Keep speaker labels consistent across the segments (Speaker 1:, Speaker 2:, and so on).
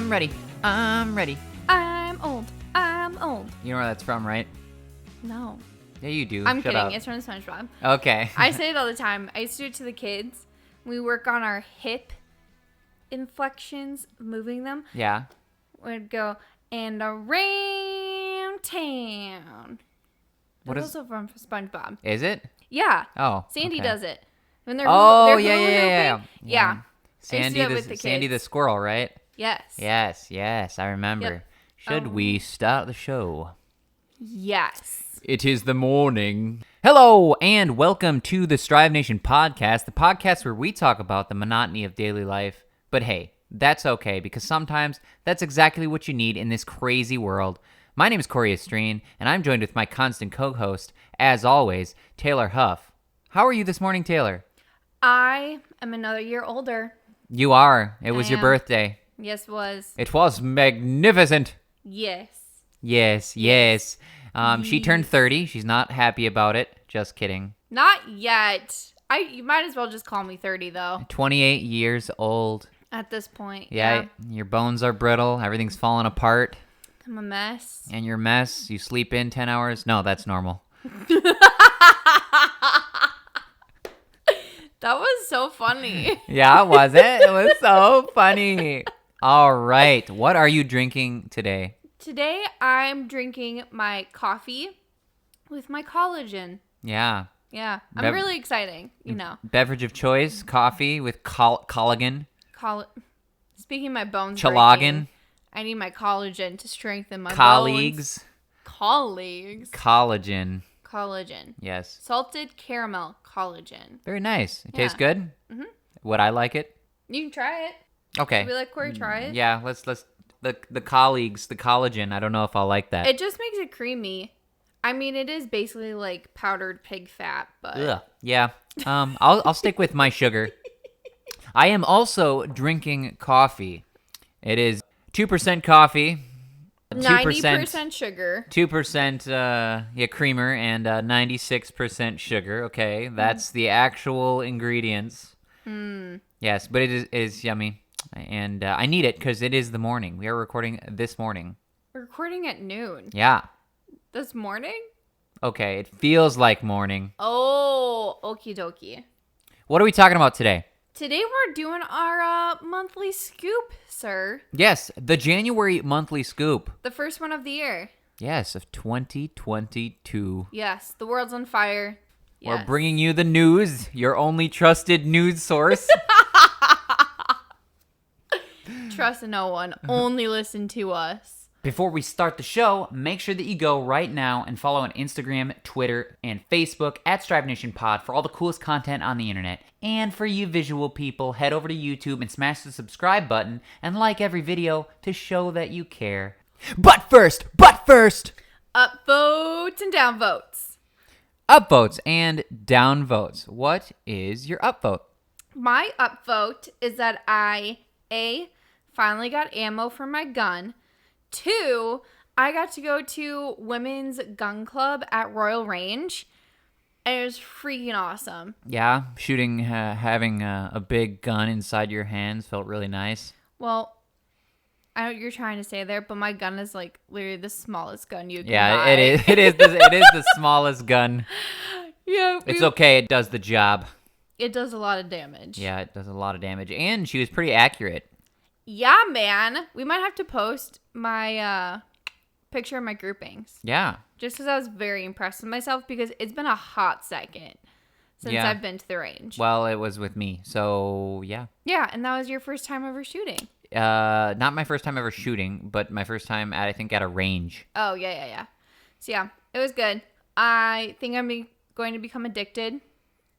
Speaker 1: I'm ready. I'm ready.
Speaker 2: I'm old. I'm old.
Speaker 1: You know where that's from, right?
Speaker 2: No.
Speaker 1: Yeah, you do.
Speaker 2: I'm
Speaker 1: Shut
Speaker 2: kidding.
Speaker 1: up.
Speaker 2: It's from SpongeBob.
Speaker 1: Okay.
Speaker 2: I say it all the time. I used to do it to the kids. We work on our hip inflections, moving them.
Speaker 1: Yeah.
Speaker 2: We'd go, and around town.
Speaker 1: What
Speaker 2: That's
Speaker 1: is?
Speaker 2: also from SpongeBob.
Speaker 1: Is it?
Speaker 2: Yeah.
Speaker 1: Oh.
Speaker 2: Sandy
Speaker 1: okay.
Speaker 2: does it. When they're
Speaker 1: Oh,
Speaker 2: they're
Speaker 1: yeah,
Speaker 2: hula
Speaker 1: yeah.
Speaker 2: hooping. Yeah.
Speaker 1: Sandy,
Speaker 2: that with the
Speaker 1: Sandy the
Speaker 2: kids.
Speaker 1: squirrel, right?
Speaker 2: Yes.
Speaker 1: Yes. I remember.
Speaker 2: Yep.
Speaker 1: Should we start the show?
Speaker 2: Yes.
Speaker 1: It is the morning. Hello, and welcome to the Strive Nation podcast, the podcast where we talk about the monotony of daily life. But hey, that's okay, because sometimes that's exactly what you need in this crazy world. My name is Cory Estreen, and I'm joined with my constant co-host, as always, Taylor Huff. How are you this morning, Taylor?
Speaker 2: I am another year older.
Speaker 1: You are. It was
Speaker 2: I
Speaker 1: your
Speaker 2: am.
Speaker 1: birthday.
Speaker 2: Yes, it was.
Speaker 1: It was magnificent.
Speaker 2: Yes.
Speaker 1: Yes. She turned 30. She's not happy about it. Just kidding.
Speaker 2: Not yet. You might as well just call me 30, though,
Speaker 1: 28 years old.
Speaker 2: at this point.
Speaker 1: Yeah, your bones are brittle. Everything's falling apart.
Speaker 2: I'm a mess.
Speaker 1: And you're a mess. You sleep in 10 hours. No, that's normal.
Speaker 2: That was so funny.
Speaker 1: Yeah, was it? It was so funny. All right. What are you drinking today?
Speaker 2: Today, I'm drinking my coffee with my collagen.
Speaker 1: Yeah.
Speaker 2: Yeah. I'm really exciting, you know.
Speaker 1: Beverage of choice, coffee with collagen.
Speaker 2: Speaking of my bones
Speaker 1: Chalagan.
Speaker 2: breaking, I need my collagen to strengthen my
Speaker 1: Colleagues.
Speaker 2: bones. Colleagues.
Speaker 1: Collagen.
Speaker 2: Collagen.
Speaker 1: Yes.
Speaker 2: Salted caramel collagen.
Speaker 1: Very nice. It tastes
Speaker 2: Yeah.
Speaker 1: good?
Speaker 2: Mm-hmm.
Speaker 1: Would I like it?
Speaker 2: You can try it.
Speaker 1: Okay.
Speaker 2: Should we let Cory try it?
Speaker 1: Yeah, let's the colleagues, the collagen. I don't know if I'll like that.
Speaker 2: It just makes it creamy. I mean, it is basically like powdered pig fat, but
Speaker 1: Ugh. Yeah. I'll stick with my sugar. I am also drinking coffee. It is 2% coffee,
Speaker 2: 90% sugar.
Speaker 1: 2% creamer, and 96% sugar. Okay, that's the actual ingredients. Yes, but it is yummy, and I need it because it is the morning. We are recording this morning.
Speaker 2: We're recording at noon.
Speaker 1: Yeah.
Speaker 2: This morning?
Speaker 1: Okay, it feels like morning.
Speaker 2: Oh, okie dokie.
Speaker 1: What are we talking about today?
Speaker 2: Today we're doing our monthly scoop, sir.
Speaker 1: Yes, the January monthly scoop.
Speaker 2: The first one of the year.
Speaker 1: Yes, of 2022.
Speaker 2: Yes, the world's on fire. Yes.
Speaker 1: We're bringing you the news, your only trusted news source.
Speaker 2: Trust no one. Only listen to us.
Speaker 1: Before we start the show, make sure that you go right now and follow on Instagram, Twitter, and Facebook at Strive Nation Pod for all the coolest content on the internet. And for you visual people, head over to YouTube and smash the subscribe button and like every video to show that you care. But first!
Speaker 2: Upvotes and downvotes.
Speaker 1: Upvotes and downvotes. What is your upvote?
Speaker 2: My upvote is that I, A, finally got ammo for my gun. 2, I got to go to Women's Gun Club at Royal Range, and it was freaking awesome.
Speaker 1: Yeah, shooting, having a big gun inside your hands felt really nice.
Speaker 2: Well, I know what you're trying to say there, but my gun is like literally the smallest gun you can
Speaker 1: Yeah,
Speaker 2: buy.
Speaker 1: it is. It is the smallest gun.
Speaker 2: Yeah,
Speaker 1: It's okay. It does the job.
Speaker 2: It does a lot of damage.
Speaker 1: Yeah, it does a lot of damage, and she was pretty accurate.
Speaker 2: Yeah, man. We might have to post my picture of my groupings.
Speaker 1: Yeah.
Speaker 2: Just because I was very impressed with myself, because it's been a hot second since
Speaker 1: Yeah.
Speaker 2: I've been to the range.
Speaker 1: Well, it was with me, so yeah.
Speaker 2: Yeah, and that was your first time ever shooting.
Speaker 1: Not my first time ever shooting, but my first time at a range.
Speaker 2: Oh, yeah. So yeah, it was good. I think I'm going to become addicted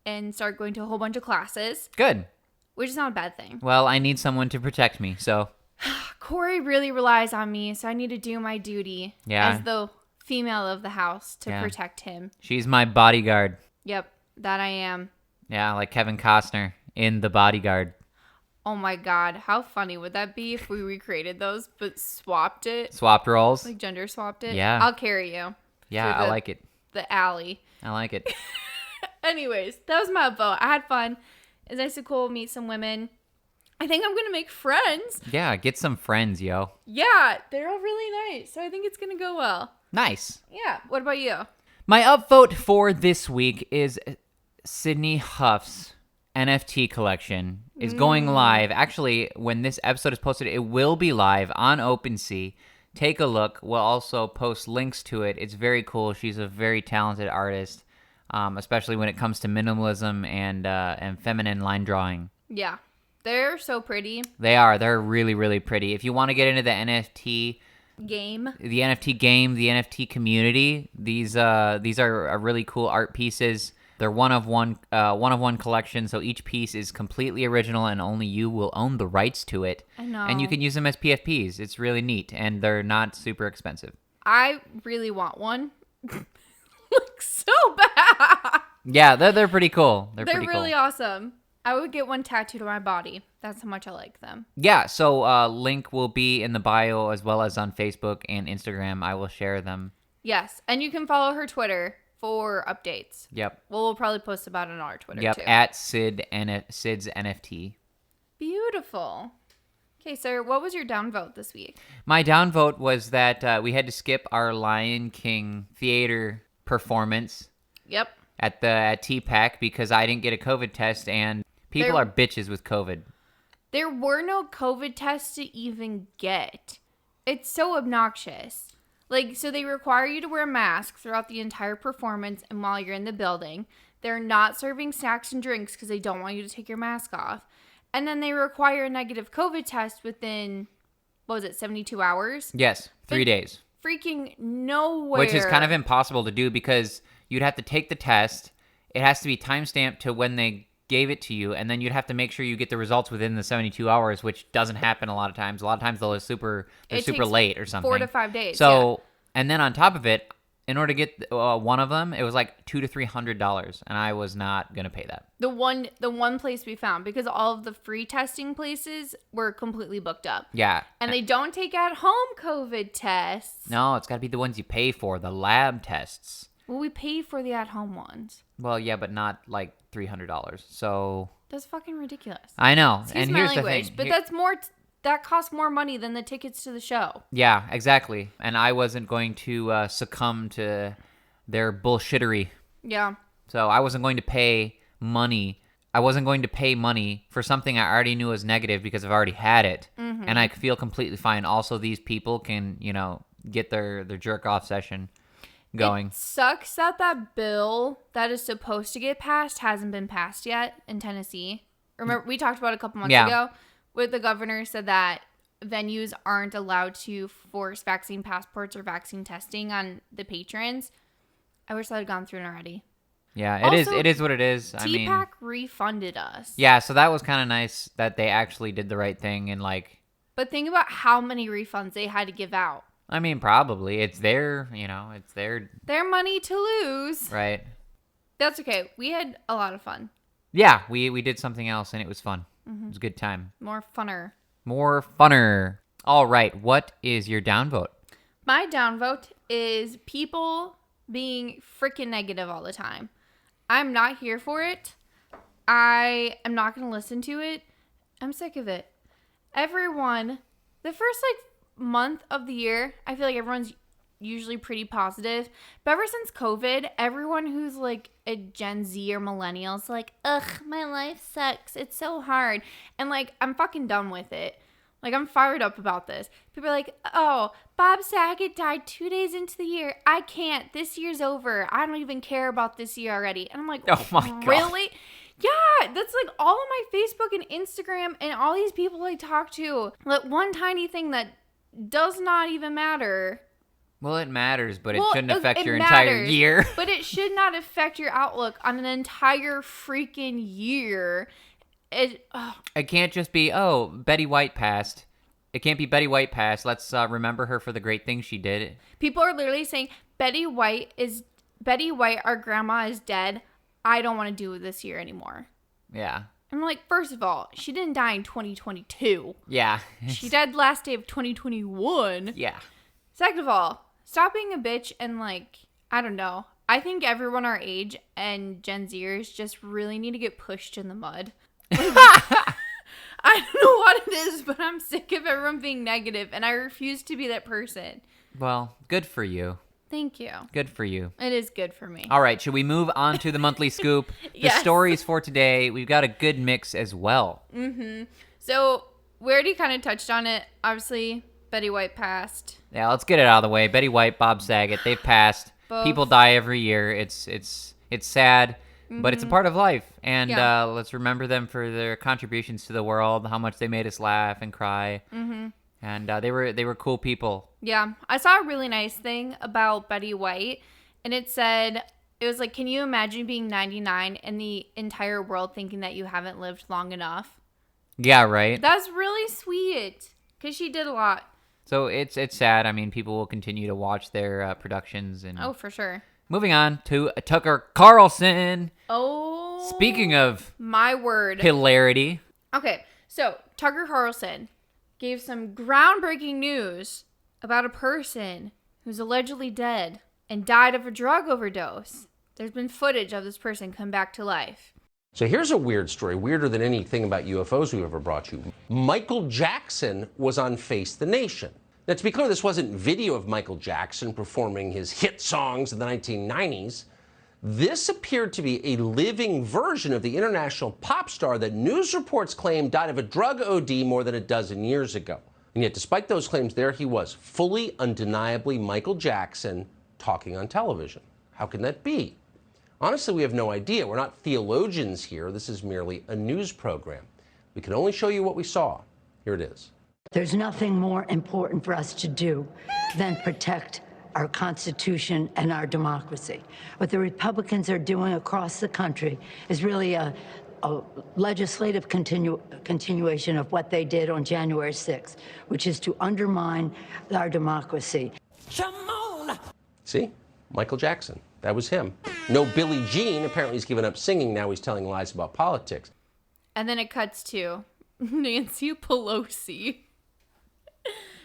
Speaker 2: and start going to a whole bunch of classes,
Speaker 1: Good.
Speaker 2: which is not a bad thing.
Speaker 1: Well, I need someone to protect me, so
Speaker 2: Cory really relies on me, so I need to do my duty as the female of the house to protect him.
Speaker 1: she's my bodyguard.
Speaker 2: Yep, that I am.
Speaker 1: Yeah, like Kevin Costner in The Bodyguard.
Speaker 2: Oh my god, how funny would that be if we recreated those but swapped it?
Speaker 1: Swapped roles.
Speaker 2: Like gender swapped it?
Speaker 1: Yeah.
Speaker 2: I'll carry you.
Speaker 1: Yeah,
Speaker 2: through
Speaker 1: I like it.
Speaker 2: The alley.
Speaker 1: I like it.
Speaker 2: Anyways, that was my vote. I had fun. It's nice and cool to meet some women. I think I'm going to make friends.
Speaker 1: Yeah, get some friends, yo.
Speaker 2: Yeah, they're all really nice. So I think it's going to go well.
Speaker 1: Nice.
Speaker 2: Yeah. What about you?
Speaker 1: My upvote for this week is Sydney Huff's NFT collection is going live. Actually, when this episode is posted, it will be live on OpenSea. Take a look. We'll also post links to it. It's very cool. She's a very talented artist, especially when it comes to minimalism and feminine line drawing.
Speaker 2: Yeah. They're so pretty.
Speaker 1: They are. They're really, really pretty. If you want to get into the NFT
Speaker 2: game,
Speaker 1: the NFT community, these are really cool art pieces. They're one of one collection, so each piece is completely original and only you will own the rights to it.
Speaker 2: I know.
Speaker 1: And you can use them as PFPs. It's really neat, and they're not super expensive.
Speaker 2: I really want one. Looks so bad.
Speaker 1: Yeah, they're pretty cool. They're pretty
Speaker 2: really
Speaker 1: cool.
Speaker 2: awesome. I would get one tattooed on my body. That's how much I like them.
Speaker 1: Yeah, so link will be in the bio as well as on Facebook and Instagram. I will share them.
Speaker 2: Yes, and you can follow her Twitter for updates.
Speaker 1: Yep.
Speaker 2: Well, we'll probably post about it on our Twitter
Speaker 1: yep,
Speaker 2: too.
Speaker 1: at Sid's NFT.
Speaker 2: Beautiful. Okay, sir, what was your downvote this week?
Speaker 1: My downvote was that we had to skip our Lion King theater performance.
Speaker 2: Yep.
Speaker 1: At TPAC because I didn't get a COVID test, and people are bitches with COVID.
Speaker 2: There were no COVID tests to even get. It's so obnoxious. Like, so they require you to wear a mask throughout the entire performance and while you're in the building. They're not serving snacks and drinks because they don't want you to take your mask off. And then they require a negative COVID test within, 72 hours?
Speaker 1: Yes, 3 days.
Speaker 2: Freaking nowhere.
Speaker 1: Which is kind of impossible to do because you'd have to take the test. It has to be timestamped to when they gave it to you, and then you'd have to make sure you get the results within the 72 hours, which doesn't happen a lot of times. A lot of times they're super late or something.
Speaker 2: 4 to 5 days.
Speaker 1: So, and then on top of it, in order to get one of them, it was like $200 to $300, and I was not gonna pay that.
Speaker 2: The one place we found, because all of the free testing places were completely booked up.
Speaker 1: Yeah,
Speaker 2: and they don't take at-home COVID tests.
Speaker 1: No, it's got to be the ones you pay for, the lab tests.
Speaker 2: Well, we pay for the at-home ones.
Speaker 1: Well, yeah, but not like $300. So
Speaker 2: that's fucking ridiculous.
Speaker 1: I know.
Speaker 2: Excuse
Speaker 1: and
Speaker 2: my
Speaker 1: here's
Speaker 2: language,
Speaker 1: the thing.
Speaker 2: but that's more. That costs more money than the tickets to the show.
Speaker 1: Yeah, exactly. And I wasn't going to succumb to their bullshittery.
Speaker 2: Yeah.
Speaker 1: So I wasn't going to pay money. I wasn't going to pay money for something I already knew was negative because I've already had it. Mm-hmm. And I feel completely fine. Also, these people can, get their jerk off session going.
Speaker 2: It sucks that bill that is supposed to get passed hasn't been passed yet in Tennessee. Remember, we talked about it a couple months ago, where the governor said that venues aren't allowed to force vaccine passports or vaccine testing on the patrons. I wish that had gone through already.
Speaker 1: Yeah,
Speaker 2: also,
Speaker 1: it is what it is.
Speaker 2: TPAC refunded us.
Speaker 1: Yeah, so that was kind of nice that they actually did the right thing and
Speaker 2: But think about how many refunds they had to give out.
Speaker 1: I mean, probably. It's their
Speaker 2: money to lose.
Speaker 1: Right.
Speaker 2: That's okay. We had a lot of fun.
Speaker 1: Yeah, we did something else and it was fun. Mm-hmm. It was a good time.
Speaker 2: More funner.
Speaker 1: All right, what is your downvote?
Speaker 2: My downvote is people being freaking negative all the time. I'm not here for it. I am not going to listen to it. I'm sick of it. Everyone, the first month of the year, I feel like everyone's usually pretty positive. But ever since COVID, everyone who's a Gen Z or millennials ugh, my life sucks. It's so hard. And I'm fucking done with it. I'm fired up about this. People are like, oh, Bob Saget died 2 days into the year. I can't. This year's over. I don't even care about this year already. And I'm like,
Speaker 1: oh my God.
Speaker 2: Really? Yeah, that's all of my Facebook and Instagram and all these people I talk to. One tiny thing that does not even matter.
Speaker 1: Well, it matters, but it shouldn't affect your entire year.
Speaker 2: But it should not affect your outlook on an entire freaking year. It
Speaker 1: can't just be, Betty White passed. It can't be Betty White passed. Let's remember her for the great things she did.
Speaker 2: People are literally saying, Betty White, our grandma is dead. I don't want to do it this year anymore.
Speaker 1: Yeah.
Speaker 2: I'm like, first of all, she didn't die in 2022.
Speaker 1: Yeah.
Speaker 2: She died last day of 2021.
Speaker 1: Yeah.
Speaker 2: Second of all, stop being a bitch and I don't know. I think everyone our age and Gen Zers just really need to get pushed in the mud. I don't know what it is, but I'm sick of everyone being negative, and I refuse to be that person.
Speaker 1: Well, good for you.
Speaker 2: Thank you.
Speaker 1: Good for you.
Speaker 2: It is good for me.
Speaker 1: All right, should we move on to the monthly scoop?
Speaker 2: Yes.
Speaker 1: The stories for today, we've got a good mix as well.
Speaker 2: Mm-hmm. So, we already kind of touched on it. Obviously, Betty White passed.
Speaker 1: Yeah, let's get it out of the way. Betty White, Bob Saget, they've passed.
Speaker 2: Both.
Speaker 1: People die every year. It's sad, but it's a part of life. And let's remember them for their contributions to the world, how much they made us laugh and cry. Mm-hmm. And they were cool people.
Speaker 2: Yeah. I saw a really nice thing about Betty White, and it said, it was like, can you imagine being 99 and the entire world thinking that you haven't lived long enough?
Speaker 1: Yeah, right?
Speaker 2: That's really sweet, because she did a lot.
Speaker 1: So it's sad. I mean, people will continue to watch their productions. And
Speaker 2: Oh, for sure.
Speaker 1: moving on to Tucker Carlson.
Speaker 2: Oh.
Speaker 1: Speaking of
Speaker 2: my word.
Speaker 1: hilarity.
Speaker 2: Okay, so Tucker Carlson gave some groundbreaking news about a person who's allegedly dead and died of a drug overdose. There's been footage of this person come back to life.
Speaker 3: So here's a weird story, weirder than anything about UFOs we've ever brought you. Michael Jackson was on Face the Nation. Now, to be clear, this wasn't video of Michael Jackson performing his hit songs in the 1990s. This appeared to be a living version of the international pop star that news reports claim died of a drug OD more than a dozen years ago. And yet, despite those claims, there he was, fully, undeniably Michael Jackson talking on television. How can that be? Honestly, we have no idea. We're not theologians here. This is merely a news program. We can only show you what we saw. Here it is.
Speaker 4: There's nothing more important for us to do than protect our Constitution and our democracy. What the Republicans are doing across the country is really a legislative continuation of what they did on January 6th, which is to undermine our democracy.
Speaker 3: See? Michael Jackson. That was him. No Billie Jean. Apparently he's given up singing. Now he's telling lies about politics.
Speaker 2: And then it cuts to Nancy Pelosi.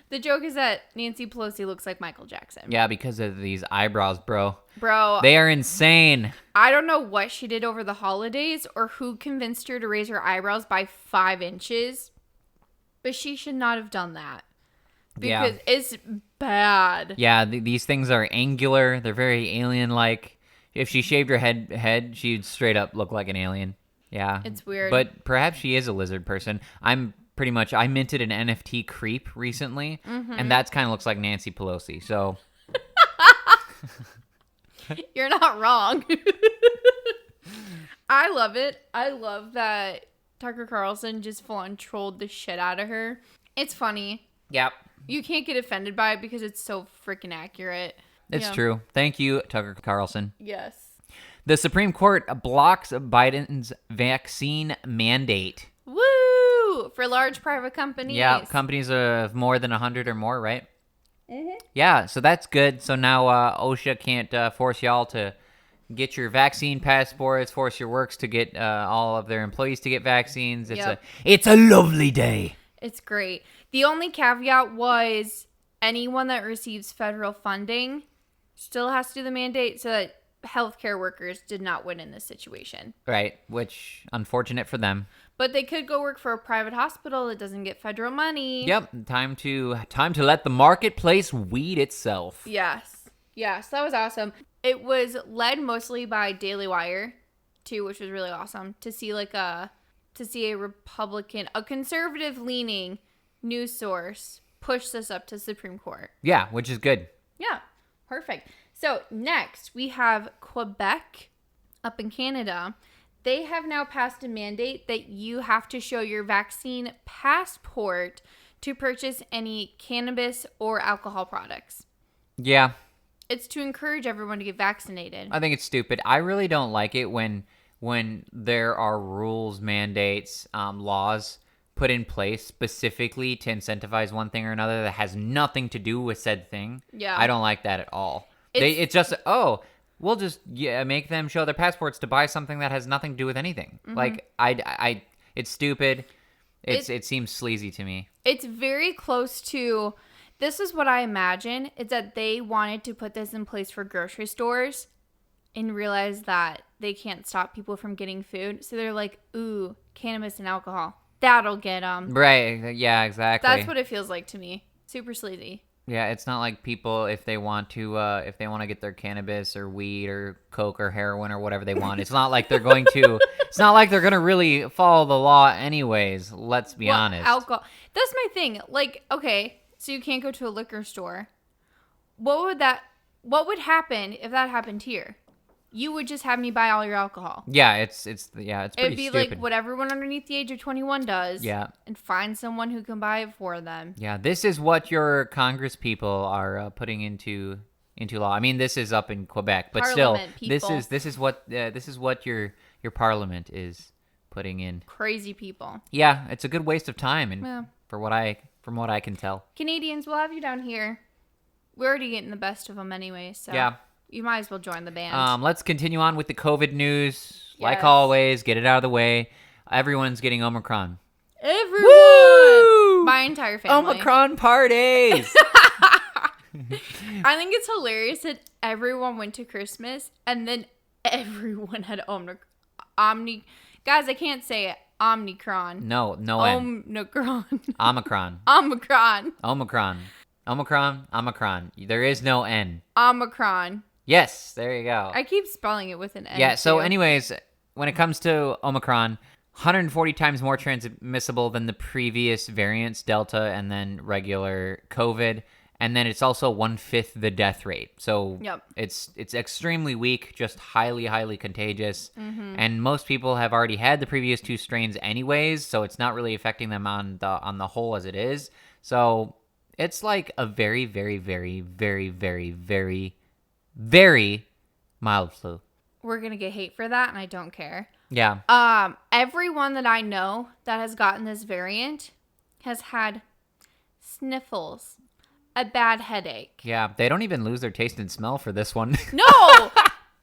Speaker 2: The joke is that Nancy Pelosi looks like Michael Jackson.
Speaker 1: Yeah, because of these eyebrows, bro.
Speaker 2: Bro.
Speaker 1: They are insane.
Speaker 2: I don't know what she did over the holidays or who convinced her to raise her eyebrows by 5 inches, but she should not have done that. Because it's bad.
Speaker 1: Yeah, these things are angular. They're very alien-like. If she shaved her head, she'd straight up look like an alien. Yeah.
Speaker 2: It's weird.
Speaker 1: But perhaps she is a lizard person. I minted an NFT creep recently, and that kind of looks like Nancy Pelosi. So
Speaker 2: you're not wrong. I love it. I love that Tucker Carlson just full-on trolled the shit out of her. It's funny.
Speaker 1: Yep.
Speaker 2: You can't get offended by it because it's so freaking accurate.
Speaker 1: It's true. Thank you, Tucker Carlson.
Speaker 2: Yes.
Speaker 1: The Supreme Court blocks Biden's vaccine mandate.
Speaker 2: Woo! For large private companies.
Speaker 1: Yeah, companies of more than 100 or more, right?
Speaker 2: Mm-hmm.
Speaker 1: Yeah, so that's good. So now OSHA can't force y'all to get your vaccine passports, force your works to get all of their employees to get vaccines. It's a lovely day.
Speaker 2: It's great. The only caveat was anyone that receives federal funding still has to do the mandate so that healthcare workers did not win in this situation.
Speaker 1: Right, which unfortunate for them.
Speaker 2: But they could go work for a private hospital that doesn't get federal money.
Speaker 1: Yep, time to let the marketplace weed itself.
Speaker 2: Yes, that was awesome. It was led mostly by Daily Wire, too, which was really awesome to see a Republican, a conservative-leaning news source push this up to Supreme Court.
Speaker 1: Yeah, which is good.
Speaker 2: Yeah, perfect. So next we have Quebec up in Canada. They have now passed a mandate that you have to show your vaccine passport to purchase any cannabis or alcohol products.
Speaker 1: Yeah.
Speaker 2: It's to encourage everyone to get vaccinated.
Speaker 1: I think it's stupid. I really don't like it when there are rules, mandates, laws put in place specifically to incentivize one thing or another that has nothing to do with said thing.
Speaker 2: Yeah.
Speaker 1: I don't like that at all. It's just, we'll just make them show their passports to buy something that has nothing to do with anything. Mm-hmm. Like, it's stupid. It seems sleazy to me.
Speaker 2: It's very close to, this is what I imagine, is that they wanted to put this in place for grocery stores and realize that they can't stop people from getting food. So they're like, ooh, cannabis and alcohol. That'll get them.
Speaker 1: Right. Yeah, exactly.
Speaker 2: That's what it feels like to me. Super sleazy.
Speaker 1: Yeah, it's not like people, if they want to get their cannabis or weed or coke or heroin or whatever they want, it's not like they're going to really follow the law anyways. Let's be honest.
Speaker 2: Alcohol. That's my thing. Like, okay, so you can't go to a liquor store. What would happen if that happened here? You would just have me buy all your alcohol.
Speaker 1: Yeah, it's pretty
Speaker 2: It'd be
Speaker 1: stupid.
Speaker 2: like what everyone underneath the age of 21 does.
Speaker 1: Yeah.
Speaker 2: And find someone who can buy it for them.
Speaker 1: Yeah, this is what your Congress people are putting into law. I mean, this is up in Quebec, but
Speaker 2: Parliament
Speaker 1: still,
Speaker 2: people.
Speaker 1: this is what your Parliament is putting in.
Speaker 2: Crazy people.
Speaker 1: Yeah, it's a good waste of time, and
Speaker 2: Yeah.
Speaker 1: from what I can tell.
Speaker 2: Canadians, we'll have you down here. We're already getting the best of them anyway, so
Speaker 1: Yeah.
Speaker 2: you might as well join the band.
Speaker 1: Let's continue on with the COVID news. Like
Speaker 2: Yes.
Speaker 1: always, get it out of the way. Everyone's getting Omicron.
Speaker 2: Everyone!
Speaker 1: Woo!
Speaker 2: My entire family.
Speaker 1: Omicron parties!
Speaker 2: I think it's hilarious that everyone went to Christmas and then everyone had Guys, I can't say it. Omicron.
Speaker 1: No N.
Speaker 2: Omicron.
Speaker 1: Omicron.
Speaker 2: Omicron.
Speaker 1: Omicron. There is no N.
Speaker 2: Omicron.
Speaker 1: Yes, there you go.
Speaker 2: I keep spelling it with an N.
Speaker 1: Yeah, so
Speaker 2: too.
Speaker 1: anyways, when it comes to Omicron, 140 times more transmissible than the previous variants, Delta and then regular COVID. And then it's also 1/5 the death rate. So
Speaker 2: Yep.
Speaker 1: it's extremely weak, just highly, highly contagious.
Speaker 2: Mm-hmm.
Speaker 1: And most people have already had the previous two strains anyways, so it's not really affecting them on the whole as it is. So it's like a very, very, very, very, very, very, very mild flu.
Speaker 2: We're going to get hate for that, and I don't care.
Speaker 1: Yeah.
Speaker 2: Everyone that I know that has gotten this variant has had sniffles, a bad headache.
Speaker 1: Yeah. They don't even lose their taste and smell for this one.
Speaker 2: No!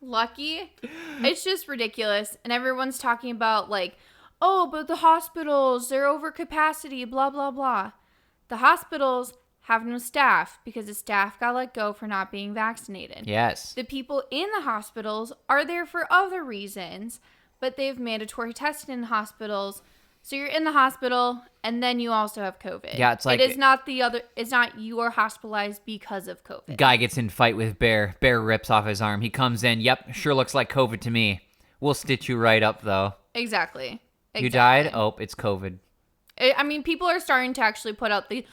Speaker 2: Lucky. It's just ridiculous. And everyone's talking about like, oh, but the hospitals, they're over capacity, blah, blah, blah. The hospitals have no staff because the staff got let go for not being vaccinated.
Speaker 1: Yes.
Speaker 2: The people in the hospitals are there for other reasons, but they have mandatory testing in hospitals. So you're in the hospital and then you also have COVID.
Speaker 1: Yeah, it's like-
Speaker 2: it's not you are hospitalized because of COVID.
Speaker 1: Guy gets in fight with Bear. Bear rips off his arm. He comes in. Yep, sure looks like COVID to me. We'll stitch you right up, though.
Speaker 2: Exactly.
Speaker 1: You died? Oh, it's COVID.
Speaker 2: I mean, people are starting to actually put out the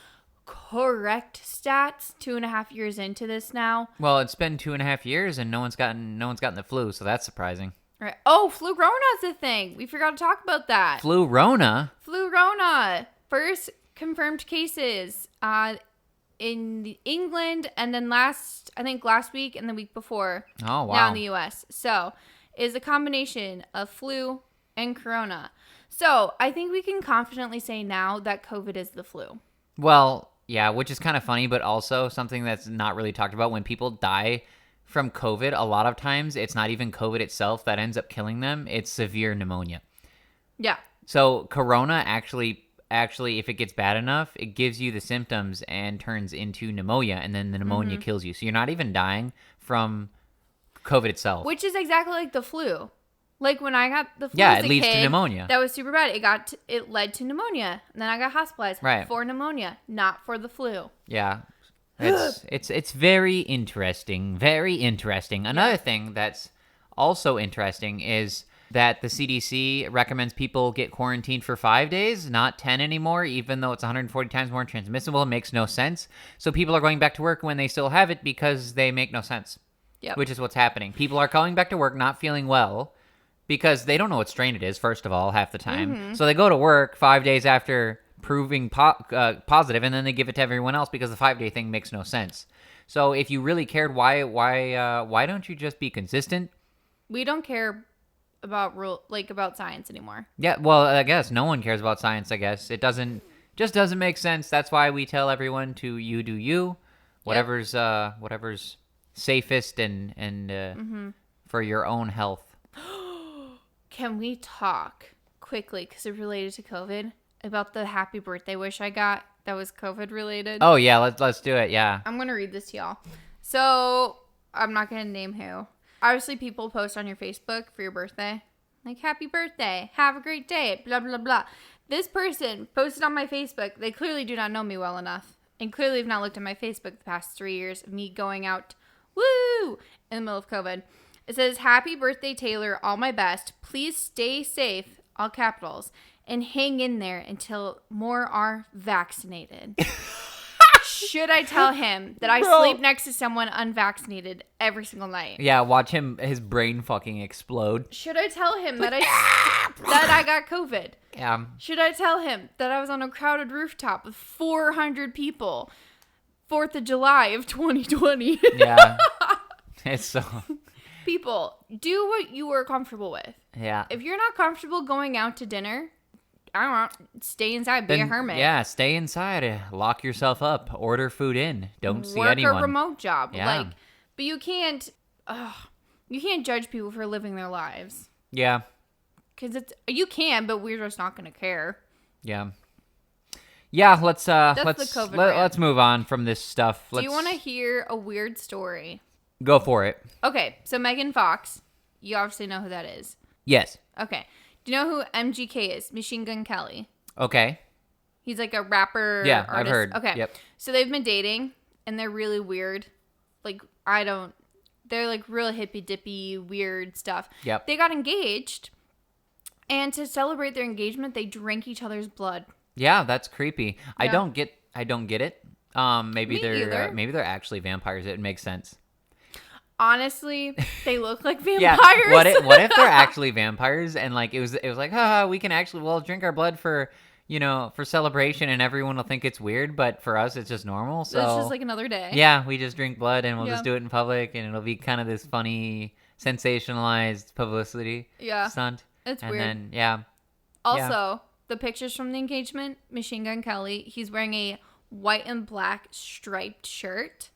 Speaker 2: correct stats 2.5 years into this now.
Speaker 1: Well, it's been 2.5 years and no one's gotten the flu, so that's surprising.
Speaker 2: Right. Oh, Flu-Rona's a thing. We forgot to talk about that.
Speaker 1: Flu-Rona?
Speaker 2: Flu-Rona. First confirmed cases in England and then last week and the week before.
Speaker 1: Oh, wow.
Speaker 2: Now in the U.S. So, is a combination of flu and corona. So, I think we can confidently say now that COVID is the flu.
Speaker 1: Well, yeah, which is kind of funny, but also something that's not really talked about. When people die from COVID, a lot of times it's not even COVID itself that ends up killing them. It's severe pneumonia.
Speaker 2: Yeah.
Speaker 1: So corona actually, if it gets bad enough, it gives you the symptoms and turns into pneumonia, and then the pneumonia kills you. So you're not even dying from COVID itself.
Speaker 2: Which is exactly like the flu. Like when I got the flu
Speaker 1: Yeah,
Speaker 2: as
Speaker 1: it
Speaker 2: a
Speaker 1: leads to
Speaker 2: kid,
Speaker 1: pneumonia.
Speaker 2: That was super bad. It led to pneumonia. And then I got hospitalized for pneumonia, not for the flu.
Speaker 1: Yeah. It's very interesting. Very interesting. Another thing that's also interesting is that the CDC recommends people get quarantined for 5 days, not 10 anymore, even though it's 140 times more transmissible. It makes no sense. So people are going back to work when they still have it because they make no sense.
Speaker 2: Yep.
Speaker 1: Which is what's happening. People are going back to work not feeling well because they don't know what strain it is, first of all, half the time. So they go to work 5 days after proving positive, and then they give it to everyone else because the 5-day thing makes no sense. So if you really cared, why don't you just be consistent?
Speaker 2: We don't care about about science anymore.
Speaker 1: Yeah, well, I guess no one cares about science. I guess it just doesn't make sense. That's why we tell everyone to you do you, whatever's safest and for your own health.
Speaker 2: Can we talk quickly, because it's related to COVID, about the happy birthday wish I got that was COVID related?
Speaker 1: Oh yeah, let's do it. Yeah.
Speaker 2: I'm gonna read this to y'all. So I'm not gonna name who. Obviously, people post on your Facebook for your birthday, like "Happy birthday, have a great day," blah blah blah. This person posted on my Facebook. They clearly do not know me well enough. And clearly have not looked at my Facebook the past 3 years of me going out, woo, in the middle of COVID. It says, happy birthday, Taylor. All my best. Please stay safe, all capitals, and hang in there until more are vaccinated. Should I tell him that I sleep next to someone unvaccinated every single night?
Speaker 1: Yeah, watch his brain fucking explode.
Speaker 2: Should I tell him that I got COVID?
Speaker 1: Yeah.
Speaker 2: Should I tell him that I was on a crowded rooftop with 400 people, 4th of July of 2020?
Speaker 1: Yeah. It's so...
Speaker 2: People, do what you are comfortable with.
Speaker 1: Yeah.
Speaker 2: If you're not comfortable going out to dinner, I don't know, stay inside, be a hermit.
Speaker 1: Yeah, stay inside. Lock yourself up. Order food in. Don't see anyone.
Speaker 2: Work a remote job.
Speaker 1: Yeah.
Speaker 2: But you can't judge people for living their lives.
Speaker 1: Yeah.
Speaker 2: Because you can, but we're just not going to care.
Speaker 1: Yeah. Yeah, let's
Speaker 2: the COVID rant.
Speaker 1: let's move on from this stuff.
Speaker 2: Do you want to hear a weird story?
Speaker 1: Go for it.
Speaker 2: Okay, so Megan Fox, you obviously know who that is.
Speaker 1: Yes.
Speaker 2: Okay. Do you know who MGK is? Machine Gun Kelly.
Speaker 1: Okay.
Speaker 2: He's like a rapper.
Speaker 1: Yeah,
Speaker 2: artist.
Speaker 1: I've heard.
Speaker 2: Okay.
Speaker 1: Yep.
Speaker 2: So they've been dating, and they're really weird. Like, they're like real hippy dippy weird stuff.
Speaker 1: Yep.
Speaker 2: They got engaged, and to celebrate their engagement, they drank each other's blood.
Speaker 1: Yeah, that's creepy.
Speaker 2: Yeah.
Speaker 1: I don't get it. Maybe
Speaker 2: Me
Speaker 1: they're
Speaker 2: either.
Speaker 1: actually vampires. It makes sense.
Speaker 2: Honestly, they look like vampires.
Speaker 1: Yeah. What if they're actually vampires and like it was like, we can actually drink our blood for celebration and everyone will think it's weird, but for us it's just normal. So
Speaker 2: it's just like another day.
Speaker 1: Yeah, we just drink blood and we'll
Speaker 2: Yeah.
Speaker 1: just do it in public and it'll be kind of this funny sensationalized publicity stunt.
Speaker 2: It's
Speaker 1: and
Speaker 2: weird.
Speaker 1: Then, yeah.
Speaker 2: Also, the pictures from the engagement, Machine Gun Kelly, he's wearing a white and black striped shirt.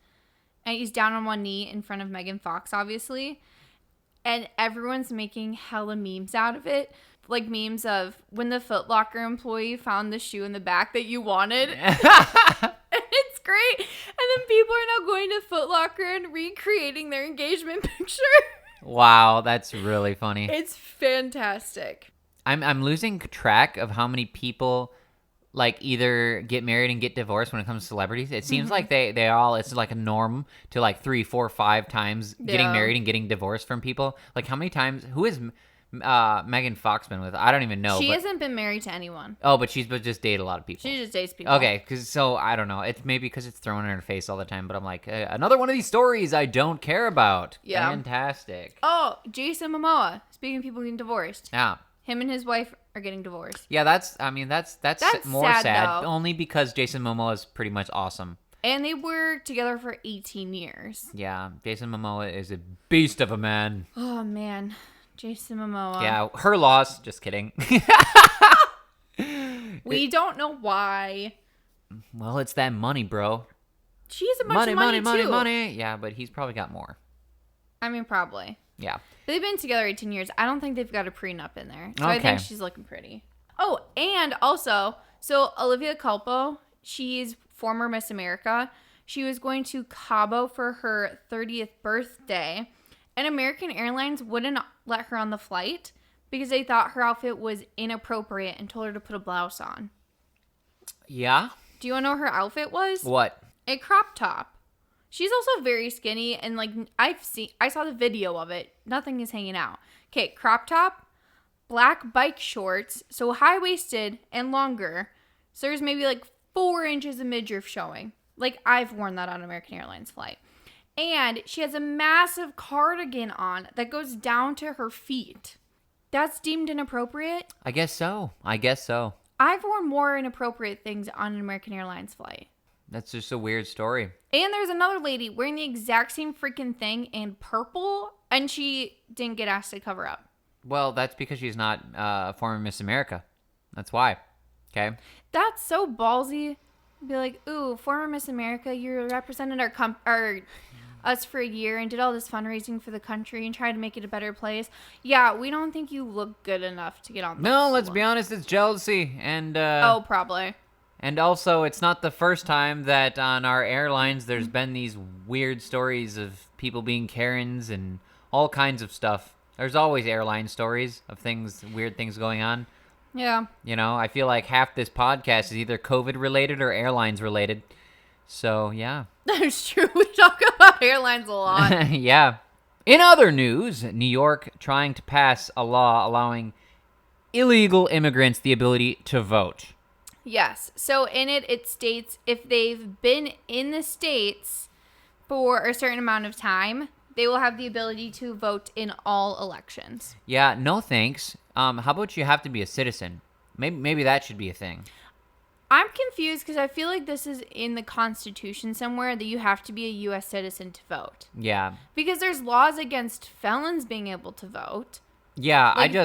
Speaker 2: And he's down on one knee in front of Megan Fox, obviously. And everyone's making hella memes out of it. Like memes of when the Foot Locker employee found the shoe in the back that you wanted. And it's great. And then people are now going to Foot Locker and recreating their engagement picture.
Speaker 1: Wow, that's really funny.
Speaker 2: It's fantastic.
Speaker 1: I'm losing track of how many people like either get married and get divorced when it comes to celebrities. It seems like they all, it's like a norm to like 3, 4, 5 times getting
Speaker 2: Yeah.
Speaker 1: married and getting divorced from people. Like how many times, who is Megan Fox been with? I don't even know.
Speaker 2: She
Speaker 1: but,
Speaker 2: hasn't been married to anyone.
Speaker 1: Oh, but she's just dated a lot of people.
Speaker 2: She just dates people.
Speaker 1: Okay, so I don't know. It's maybe because it's thrown in her face all the time, but I'm like, another one of these stories I don't care about.
Speaker 2: Yeah.
Speaker 1: Fantastic.
Speaker 2: Oh, Jason Momoa. Speaking of people getting divorced.
Speaker 1: Yeah.
Speaker 2: Him and his wife are getting divorced.
Speaker 1: Yeah, that's more
Speaker 2: sad,
Speaker 1: sad.
Speaker 2: though.
Speaker 1: Only because Jason Momoa is pretty much awesome.
Speaker 2: And they were together for 18 years.
Speaker 1: Yeah, Jason Momoa is a beast of a man.
Speaker 2: Oh, man. Jason Momoa.
Speaker 1: Yeah, her loss. Just kidding.
Speaker 2: We don't know why.
Speaker 1: Well, it's that money, bro.
Speaker 2: She has a bunch of money, too.
Speaker 1: Money. Yeah, but he's probably got more.
Speaker 2: I mean, probably.
Speaker 1: Yeah.
Speaker 2: They've been together 18 years. I don't think they've got a prenup in there. So I think she's looking pretty. Oh, and also, so Olivia Culpo, she's former Miss America. She was going to Cabo for her 30th birthday, and American Airlines wouldn't let her on the flight because they thought her outfit was inappropriate and told her to put a blouse on.
Speaker 1: Yeah?
Speaker 2: Do you want to know what her outfit was?
Speaker 1: What?
Speaker 2: A crop top. She's also very skinny, and like I saw the video of it. Nothing is hanging out. Okay, crop top, black bike shorts, so high-waisted and longer. So there's maybe like 4 inches of midriff showing. Like I've worn that on American Airlines flight. And she has a massive cardigan on that goes down to her feet. That's deemed inappropriate?
Speaker 1: I guess so.
Speaker 2: I've worn more inappropriate things on an American Airlines flight.
Speaker 1: That's just a weird story.
Speaker 2: And there's another lady wearing the exact same freaking thing in purple, and she didn't get asked to cover up.
Speaker 1: Well, that's because she's not a former Miss America. That's why. Okay?
Speaker 2: That's so ballsy. Be like, ooh, former Miss America, you represented us for a year and did all this fundraising for the country and tried to make it a better place. Yeah, we don't think you look good enough to get on.
Speaker 1: No, let's be honest, it's jealousy. And
Speaker 2: oh, probably.
Speaker 1: And also, it's not the first time that on our airlines there's been these weird stories of people being Karens and all kinds of stuff. There's always airline stories of weird things going on.
Speaker 2: Yeah.
Speaker 1: You know, I feel like half this podcast is either COVID related or airlines related. So, yeah.
Speaker 2: That's true. We talk about airlines a lot.
Speaker 1: Yeah. In other news, New York trying to pass a law allowing illegal immigrants the ability to vote.
Speaker 2: Yes. So in it, it states if they've been in the States for a certain amount of time, they will have the ability to vote in all elections.
Speaker 1: Yeah, no thanks. How about you have to be a citizen? Maybe that should be a thing.
Speaker 2: I'm confused because I feel like this is in the Constitution somewhere that you have to be a U.S. citizen to vote.
Speaker 1: Yeah.
Speaker 2: Because there's laws against felons being able to vote.
Speaker 1: Yeah,
Speaker 2: Like-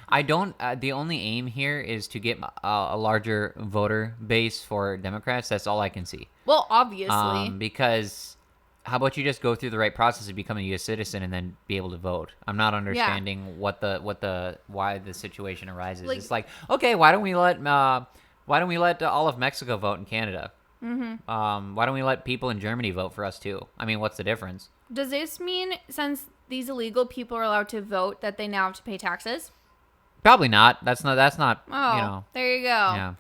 Speaker 1: I don't, the only aim here is to get a larger voter base for Democrats. That's all I can see.
Speaker 2: Well, obviously.
Speaker 1: Because how about you just go through the right process of becoming a U.S. citizen and then be able to vote? I'm not understanding why the situation arises. It's like, okay, why don't we let all of Mexico vote in Canada? Mm-hmm. Why don't we let people in Germany vote for us too? I mean, what's the difference?
Speaker 2: Does this mean since these illegal people are allowed to vote that they now have to pay taxes?
Speaker 1: Probably not. That's not.
Speaker 2: Oh,
Speaker 1: You know.
Speaker 2: there you go.
Speaker 1: Yeah.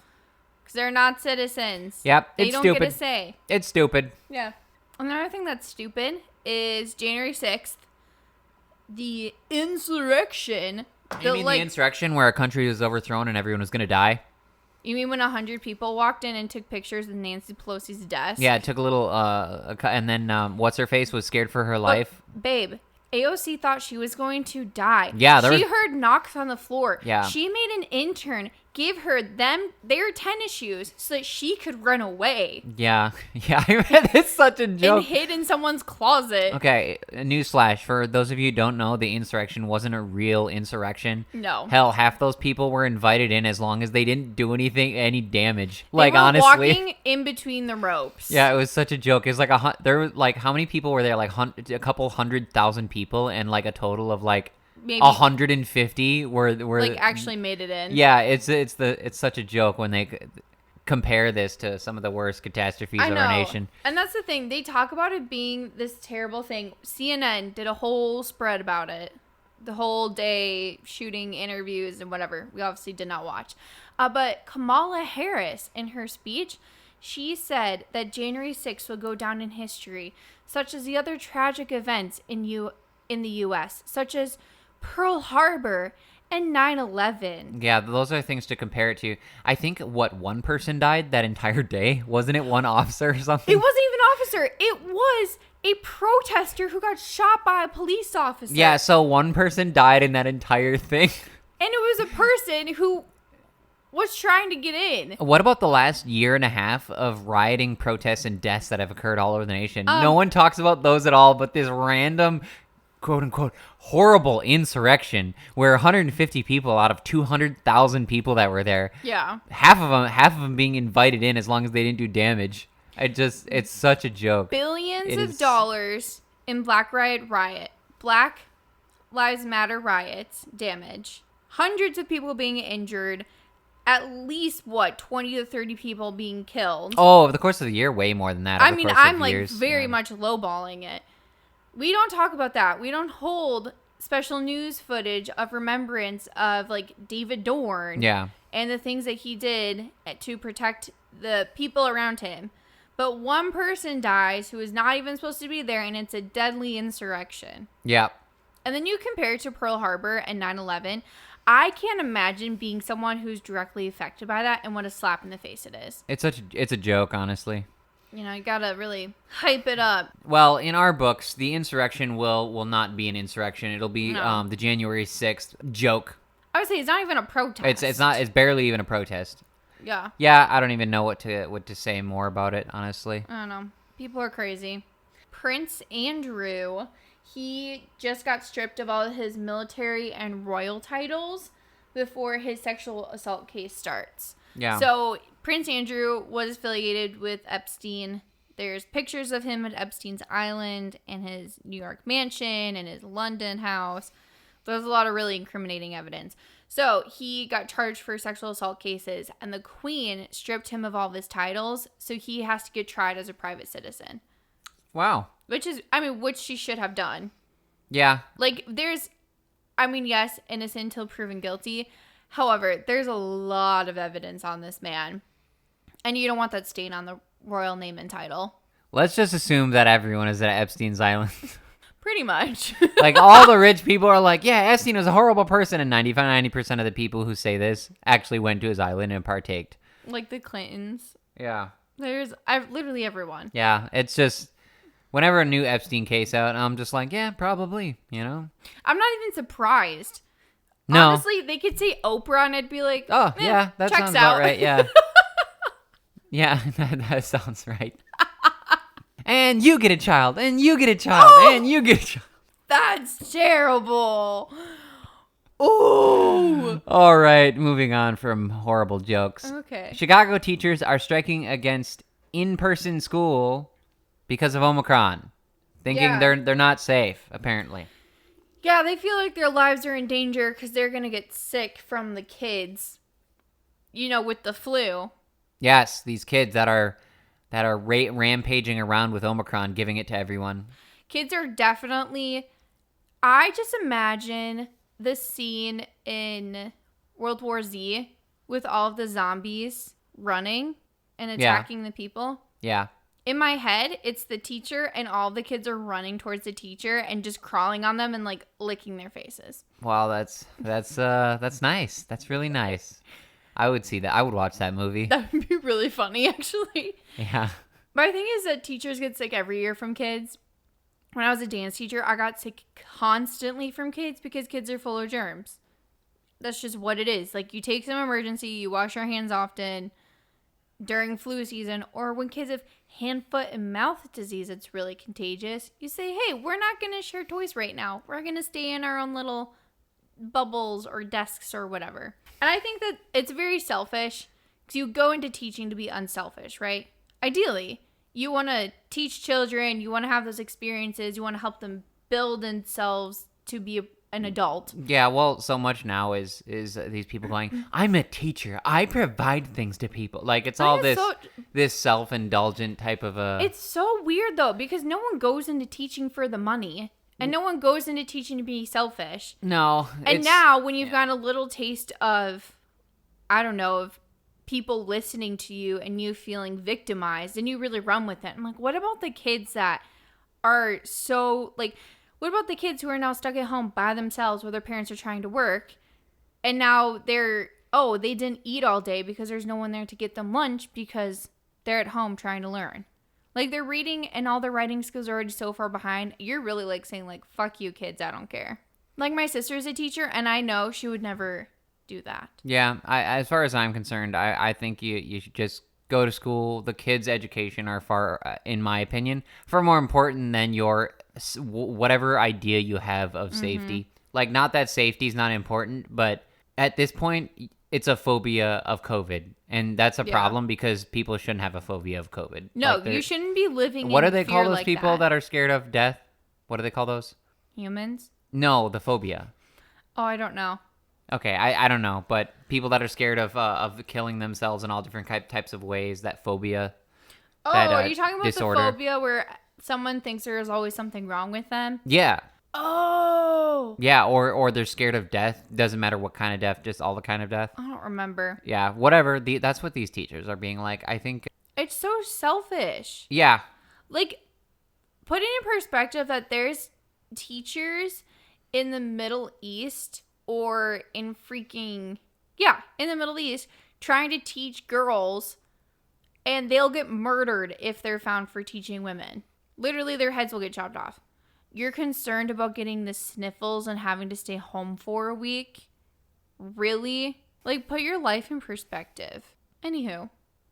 Speaker 2: Because they're not citizens.
Speaker 1: Yep.
Speaker 2: They
Speaker 1: It's
Speaker 2: don't
Speaker 1: stupid.
Speaker 2: get a say.
Speaker 1: It's stupid.
Speaker 2: Yeah. Another thing that's stupid is January 6th, the insurrection.
Speaker 1: You mean the insurrection where a country was overthrown and everyone was going to die?
Speaker 2: You mean when 100 people walked in and took pictures of Nancy Pelosi's desk?
Speaker 1: Yeah, it took a little, and then what's-her-face was scared for her life.
Speaker 2: Babe, AOC thought she was going to die.
Speaker 1: Yeah,
Speaker 2: she heard knocks on the floor.
Speaker 1: Yeah.
Speaker 2: She made an intern give her their tennis shoes so that she could run away.
Speaker 1: Yeah, I read it's such a joke.
Speaker 2: And hid in someone's closet.
Speaker 1: Okay, newsflash, for those of you who don't know, the insurrection wasn't a real insurrection.
Speaker 2: No.
Speaker 1: Hell, half those people were invited in as long as they didn't do any damage.
Speaker 2: They
Speaker 1: Like,
Speaker 2: were
Speaker 1: honestly.
Speaker 2: walking in between the ropes.
Speaker 1: Yeah, it was such a joke. It's like there were like, how many people were there? Like a couple 100,000 people, and like a total of like
Speaker 2: Maybe
Speaker 1: 150 were
Speaker 2: like actually made it in.
Speaker 1: Yeah, it's such a joke when they compare this to some of the worst catastrophes
Speaker 2: I
Speaker 1: of
Speaker 2: know.
Speaker 1: our nation.
Speaker 2: And that's the thing. They talk about it being this terrible thing. CNN did a whole spread about it. The whole day shooting interviews and whatever. We obviously did not watch. But Kamala Harris, in her speech, she said that January 6th will go down in history, such as the other tragic events in the U.S., such as Pearl Harbor and 9/11.
Speaker 1: Yeah, those are things to compare it to. I think, one person died that entire day? Wasn't it one officer or something?
Speaker 2: It wasn't even an officer. It was a protester who got shot by a police officer.
Speaker 1: Yeah, so one person died in that entire thing.
Speaker 2: And it was a person who was trying to get in.
Speaker 1: What about the last year and a half of rioting, protests, and deaths that have occurred all over the nation? No one talks about those at all, but this random, quote-unquote, horrible insurrection where 150 people out of 200,000 people that were there,
Speaker 2: Yeah.
Speaker 1: half of them being invited in as long as they didn't do damage. It's such a joke.
Speaker 2: Billions
Speaker 1: It
Speaker 2: of
Speaker 1: is-
Speaker 2: dollars in Black Lives Matter riots, damage. Hundreds of people being injured. At least, 20 to 30 people being killed.
Speaker 1: Oh, over the course of the year, way more than that.
Speaker 2: I
Speaker 1: over the
Speaker 2: mean,
Speaker 1: course of
Speaker 2: I'm like
Speaker 1: years.
Speaker 2: very
Speaker 1: Yeah.
Speaker 2: much lowballing it. We don't talk about that. We don't hold special news footage of remembrance of like David Dorn.
Speaker 1: Yeah.
Speaker 2: And the things that he did to protect the people around him. But one person dies who is not even supposed to be there, and it's a deadly insurrection.
Speaker 1: Yeah.
Speaker 2: And then you compare it to Pearl Harbor and 9/11. I can't imagine being someone who's directly affected by that and what a slap in the face it is.
Speaker 1: It's a joke, honestly.
Speaker 2: You know, you gotta really hype it up.
Speaker 1: Well, in our books, the insurrection will not be an insurrection. It'll be
Speaker 2: No.
Speaker 1: the January 6th joke.
Speaker 2: I would say it's not even a protest.
Speaker 1: It's barely even a protest.
Speaker 2: Yeah.
Speaker 1: Yeah, I don't even know what to say more about it, honestly.
Speaker 2: I don't know. People are crazy. Prince Andrew, he just got stripped of all his military and royal titles before his sexual assault case starts.
Speaker 1: Yeah.
Speaker 2: So Prince Andrew was affiliated with Epstein. There's pictures of him at Epstein's Island and his New York mansion and his London house. There's a lot of really incriminating evidence. So he got charged for sexual assault cases, and the Queen stripped him of all of his titles, so he has to get tried as a private citizen.
Speaker 1: Wow.
Speaker 2: Which she should have done.
Speaker 1: Yeah.
Speaker 2: Like, yes, innocent until proven guilty. However, there's a lot of evidence on this man. And you don't want that stain on the royal name and title.
Speaker 1: Let's just assume that everyone is at Epstein's island.
Speaker 2: Pretty much.
Speaker 1: Like, all the rich people are like, yeah, Epstein was a horrible person, and 90% of the people who say this actually went to his island and partaked.
Speaker 2: Like the Clintons.
Speaker 1: Yeah.
Speaker 2: I've literally everyone.
Speaker 1: Yeah, it's just, whenever a new Epstein case out, I'm just like, yeah, probably, you know?
Speaker 2: I'm not even surprised.
Speaker 1: No.
Speaker 2: Honestly, they could say Oprah and I'd be like,
Speaker 1: Oh, yeah, that
Speaker 2: checks
Speaker 1: sounds
Speaker 2: out.
Speaker 1: about right, yeah. Yeah, that sounds right. And you get a child, and you get a child, and you get a child.
Speaker 2: That's terrible. Ooh.
Speaker 1: All right, moving on from horrible jokes.
Speaker 2: Okay.
Speaker 1: Chicago teachers are striking against in-person school because of Omicron, thinking
Speaker 2: Yeah.
Speaker 1: they're not safe, apparently.
Speaker 2: Yeah, they feel like their lives are in danger because they're going to get sick from the kids, with the flu.
Speaker 1: Yes, these kids that are rampaging around with Omicron, giving it to everyone.
Speaker 2: Kids are definitely... I just imagine the scene in World War Z with all of the zombies running and attacking the people.
Speaker 1: Yeah.
Speaker 2: In my head, it's the teacher and all the kids are running towards the teacher and just crawling on them and like licking their faces.
Speaker 1: Wow, that's nice. That's really nice. I would see that. I would watch that movie.
Speaker 2: That would be really funny, actually.
Speaker 1: Yeah.
Speaker 2: My thing is that teachers get sick every year from kids. When I was a dance teacher, I got sick constantly from kids because kids are full of germs. That's just what it is. Like, you take some emergency, you wash your hands often during flu season, or when kids have hand, foot, and mouth disease, it's really contagious. You say, hey, we're not going to share toys right now. We're going to stay in our own little bubbles or desks or whatever. And I think that it's very selfish because you go into teaching to be unselfish, right? Ideally, you want to teach children, you want to have those experiences, you want to help them build themselves to be an adult.
Speaker 1: Yeah, well, so much now is these people going, I'm a teacher. I provide things to people. Like, it's all this self-indulgent type of a...
Speaker 2: It's so weird, though, because no one goes into teaching for the money. And no one goes into teaching to be selfish.
Speaker 1: No.
Speaker 2: And now, when you've got a little taste of, I don't know, of people listening to you and you feeling victimized, and you really run with it. I'm like, what about the kids that are so, like, what about the kids who are now stuck at home by themselves where their parents are trying to work, and now they didn't eat all day because there's no one there to get them lunch because they're at home trying to learn. Like, their reading and all their writing skills are already so far behind. You're really, like, saying, like, fuck you, kids, I don't care. Like, my sister's a teacher, and I know she would never do that.
Speaker 1: Yeah, as far as I'm concerned, I think you should just go to school. The kids' education are far, in my opinion, far more important than your whatever idea you have of safety. Like, not that safety is not important, but at this point, it's a phobia of COVID. And that's a problem because people shouldn't have a phobia of COVID.
Speaker 2: No,
Speaker 1: like
Speaker 2: you shouldn't be living
Speaker 1: what
Speaker 2: in
Speaker 1: do they
Speaker 2: fear
Speaker 1: call those
Speaker 2: like
Speaker 1: people that are scared of death? What do they call those?
Speaker 2: Humans?
Speaker 1: No, the phobia.
Speaker 2: Oh, I don't know.
Speaker 1: Okay, I don't know, but people that are scared of killing themselves in all different types of ways, that phobia.
Speaker 2: Oh, are you talking about
Speaker 1: disorder.
Speaker 2: the phobia where someone thinks there is always something wrong with them?
Speaker 1: Yeah.
Speaker 2: Oh.
Speaker 1: Yeah, or they're scared of death. Doesn't matter what kind of death, just all the kind of death.
Speaker 2: I don't remember.
Speaker 1: Yeah, whatever. That's what these teachers are being like. I think.
Speaker 2: It's so selfish.
Speaker 1: Yeah.
Speaker 2: Like, putting in perspective that there's teachers in the Middle East or in in the Middle East trying to teach girls, and they'll get murdered if they're found for teaching women. Literally, their heads will get chopped off. You're concerned about getting the sniffles and having to stay home for a week? Really? Like, put your life in perspective. Anywho,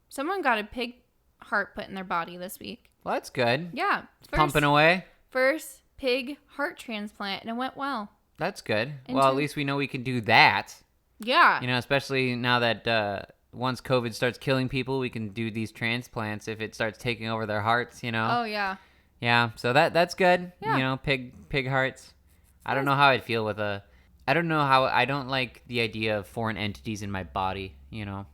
Speaker 2: someone got a pig heart put in their body this week.
Speaker 1: Well, that's good.
Speaker 2: Yeah.
Speaker 1: Pumping away.
Speaker 2: First pig heart transplant, and it went well.
Speaker 1: That's good. Well, at least we know we can do that.
Speaker 2: Yeah.
Speaker 1: You know, especially now that once COVID starts killing people, we can do these transplants if it starts taking over their hearts, you know?
Speaker 2: Oh, yeah.
Speaker 1: Yeah, so that's good.
Speaker 2: Yeah.
Speaker 1: You know, pig hearts. I don't know how I'd feel with I don't know how, I don't like the idea of foreign entities in my body, you know?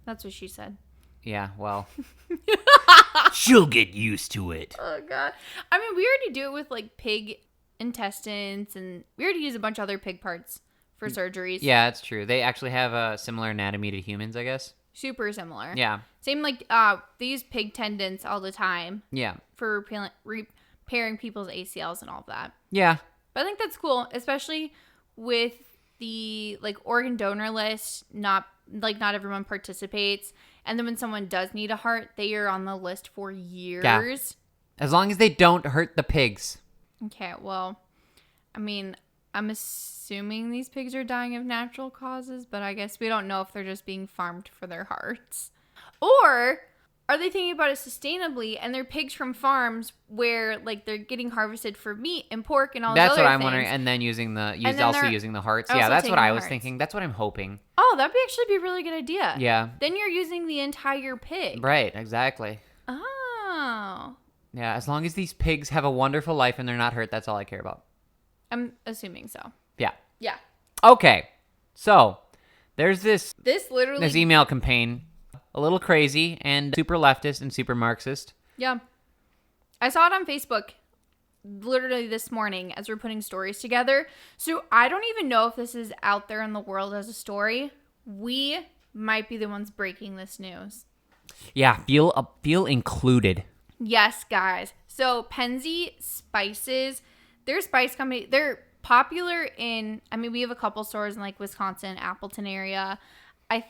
Speaker 2: That's what she said.
Speaker 1: Yeah, well. She'll get used to it.
Speaker 2: Oh, God. I mean, we already do it with, like, pig intestines, and we already use a bunch of other pig parts for surgeries.
Speaker 1: Yeah, it's true. They actually have a similar anatomy to humans, I guess.
Speaker 2: Super similar.
Speaker 1: Yeah.
Speaker 2: Same like they use pig tendons all the time.
Speaker 1: Yeah.
Speaker 2: For repairing people's ACLs and all of that.
Speaker 1: Yeah.
Speaker 2: But I think that's cool, especially with the like organ donor list. Not everyone participates, and then when someone does need a heart, they are on the list for years.
Speaker 1: Yeah. As long as they don't hurt the pigs.
Speaker 2: Okay, well, I mean, I'm assuming these pigs are dying of natural causes, but I guess we don't know if they're just being farmed for their hearts. Or are they thinking about it sustainably and they're pigs from farms where like they're getting harvested for meat and pork and all those other things?
Speaker 1: That's what I'm wondering. And then using the hearts. Yeah, that's what I was thinking. That's what I'm hoping.
Speaker 2: Oh, that'd actually be a really good idea.
Speaker 1: Yeah.
Speaker 2: Then you're using the entire pig.
Speaker 1: Right, exactly.
Speaker 2: Oh.
Speaker 1: Yeah, as long as these pigs have a wonderful life and they're not hurt, that's all I care about.
Speaker 2: I'm assuming so.
Speaker 1: Yeah.
Speaker 2: Yeah.
Speaker 1: Okay. So, there's this
Speaker 2: this
Speaker 1: email campaign, a little crazy and super leftist and super Marxist.
Speaker 2: Yeah. I saw it on Facebook literally this morning as we're putting stories together. So, I don't even know if this is out there in the world as a story. We might be the ones breaking this news.
Speaker 1: Yeah, feel included.
Speaker 2: Yes, guys. So Penzey Spices, they're a spice company. They're popular in, I mean, we have a couple stores in like Wisconsin, Appleton area. I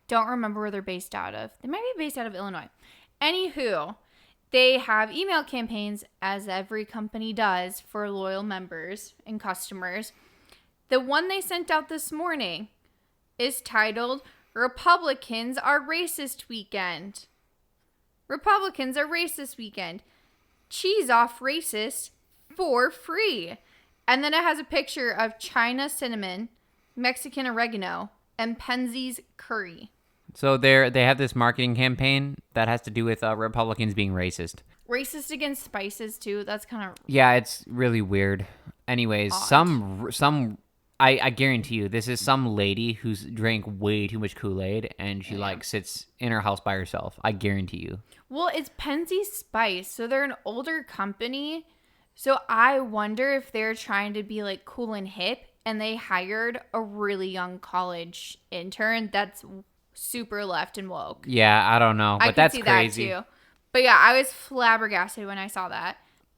Speaker 2: don't remember where they're based out of. They might be based out of Illinois. Anywho, they have email campaigns, as every company does, for loyal members and customers. The one they sent out this morning is titled, Republicans Are Racist Weekend. Republicans are racist weekend. Cheese off racist for free. And then it has a picture of China cinnamon, Mexican oregano, and Penzey's curry.
Speaker 1: So they have this marketing campaign that has to do with Republicans being racist.
Speaker 2: Racist against spices too. That's kind of
Speaker 1: Yeah, it's really weird. Anyways,
Speaker 2: odd.
Speaker 1: I guarantee you this is some lady who's drank way too much Kool-Aid and she like sits in her house by herself. I guarantee you.
Speaker 2: Well, it's Penzey Spice, so they're an older company. So I wonder if they're trying to be like cool and hip, and they hired a really young college intern that's super left and woke.
Speaker 1: Yeah, I don't know, but that's crazy.
Speaker 2: That too. But yeah, I was flabbergasted when I saw that.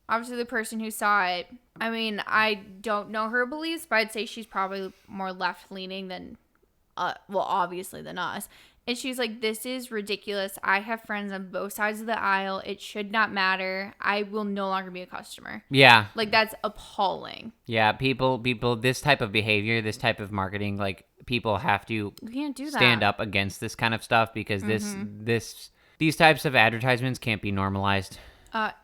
Speaker 2: Obviously, the person who saw it, I mean, I don't know her beliefs, but I'd say she's probably more left-leaning than, obviously than us. And she's like, this is ridiculous. I have friends on both sides of the aisle. It should not matter. I will no longer be a customer.
Speaker 1: Yeah.
Speaker 2: Like, that's appalling.
Speaker 1: Yeah, people, this type of behavior, this type of marketing, like, people have to
Speaker 2: You can't do that.
Speaker 1: stand up against this kind of stuff because these types of advertisements can't be normalized.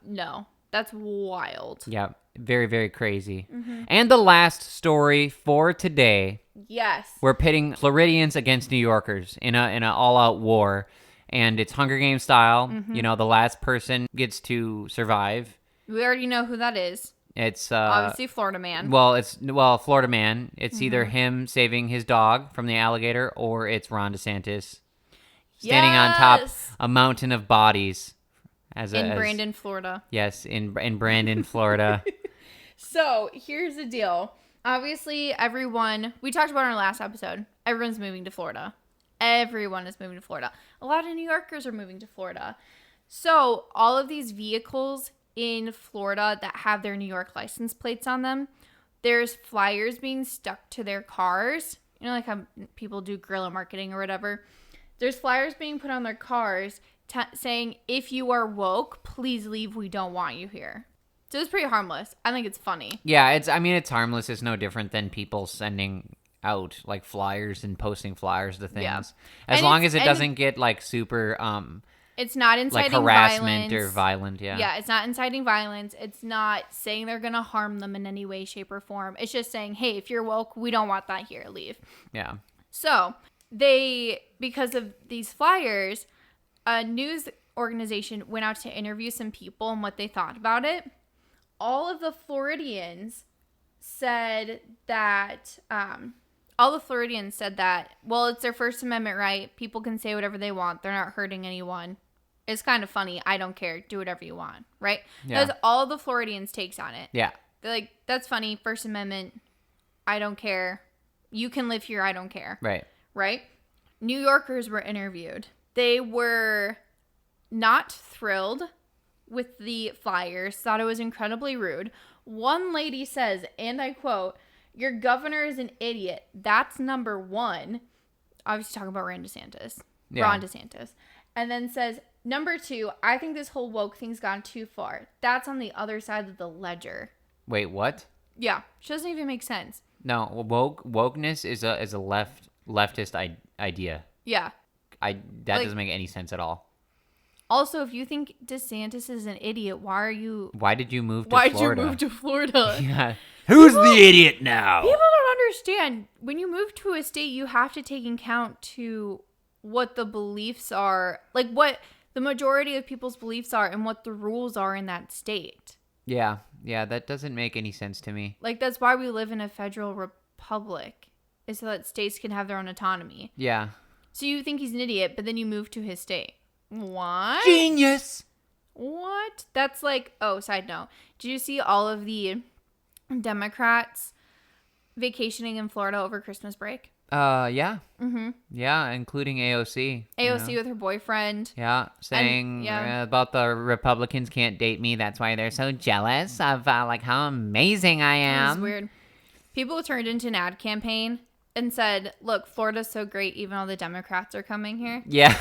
Speaker 2: No. That's wild.
Speaker 1: Yeah, very, very crazy. And the last story for today.
Speaker 2: Yes.
Speaker 1: We're pitting Floridians against New Yorkers in an all-out war. And it's Hunger Games style. You know, the last person gets to survive.
Speaker 2: We already know who that is.
Speaker 1: It's
Speaker 2: obviously Florida man.
Speaker 1: Well, Florida man. It's either him saving his dog from the alligator or it's Ron DeSantis standing on top a mountain of bodies.
Speaker 2: Brandon, Florida.
Speaker 1: Yes, in Brandon, Florida.
Speaker 2: So, here's the deal. Obviously, we talked about in our last episode, everyone's moving to Florida. Everyone is moving to Florida. A lot of New Yorkers are moving to Florida. So, all of these vehicles in Florida that have their New York license plates on them, there's flyers being stuck to their cars. You know, like how people do guerrilla marketing or whatever. There's flyers being put on their cars saying, if you are woke, please leave. We don't want you here. So it's pretty harmless. I think it's funny.
Speaker 1: Yeah, it's harmless. It's no different than people sending out like flyers and posting flyers to things.
Speaker 2: Yeah.
Speaker 1: As long as it doesn't get like super
Speaker 2: it's not inciting
Speaker 1: like harassment
Speaker 2: violence.
Speaker 1: Or violent, yeah.
Speaker 2: Yeah, it's not inciting violence. It's not saying they're going to harm them in any way, shape, or form. It's just saying, hey, if you're woke, we don't want that here. Leave.
Speaker 1: Yeah.
Speaker 2: So, because of these flyers, a news organization went out to interview some people and what they thought about it. All of the Floridians said that, well, it's their First Amendment right. People can say whatever they want. They're not hurting anyone. It's kind of funny. I don't care. Do whatever you want. Right?
Speaker 1: Yeah.
Speaker 2: That's all the Floridians' takes on it.
Speaker 1: Yeah.
Speaker 2: They're like, that's funny. First Amendment. I don't care. You can live here. I don't care.
Speaker 1: Right.
Speaker 2: Right? New Yorkers were interviewed. They were not thrilled with the flyers, thought it was incredibly rude. One lady says, and I quote, "Your governor is an idiot. That's number one." Obviously talking about Ron DeSantis.
Speaker 1: Yeah.
Speaker 2: Ron DeSantis. And then says, "Number two, I think this whole woke thing's gone too far. That's on the other side of the ledger."
Speaker 1: Wait, what?
Speaker 2: Yeah. She doesn't even make sense.
Speaker 1: No, wokeness is a leftist idea.
Speaker 2: Yeah.
Speaker 1: That doesn't make any sense at all.
Speaker 2: Also, if you think DeSantis is an idiot, why
Speaker 1: did you move to
Speaker 2: why'd
Speaker 1: Florida?
Speaker 2: you move to Florida?
Speaker 1: Yeah. Who's the idiot now?
Speaker 2: People don't understand. When you move to a state, you have to take into account to what the beliefs are, like what the majority of people's beliefs are and what the rules are in that state.
Speaker 1: Yeah, that doesn't make any sense to me.
Speaker 2: Like, that's why we live in a federal republic, is so that states can have their own autonomy.
Speaker 1: Yeah.
Speaker 2: So you think he's an idiot, but then you move to his state. What?
Speaker 1: Genius!
Speaker 2: What? That's like, oh, side note. Did you see all of the Democrats vacationing in Florida over Christmas break?
Speaker 1: Yeah. Mm-hmm. Yeah, including AOC.
Speaker 2: AOC with her boyfriend.
Speaker 1: Yeah, saying
Speaker 2: yeah.
Speaker 1: About the Republicans can't date me. That's why they're so jealous of like how amazing I am.
Speaker 2: It was weird. People turned into an ad campaign and said, "Look, Florida's so great, even all the Democrats are coming here."
Speaker 1: Yeah.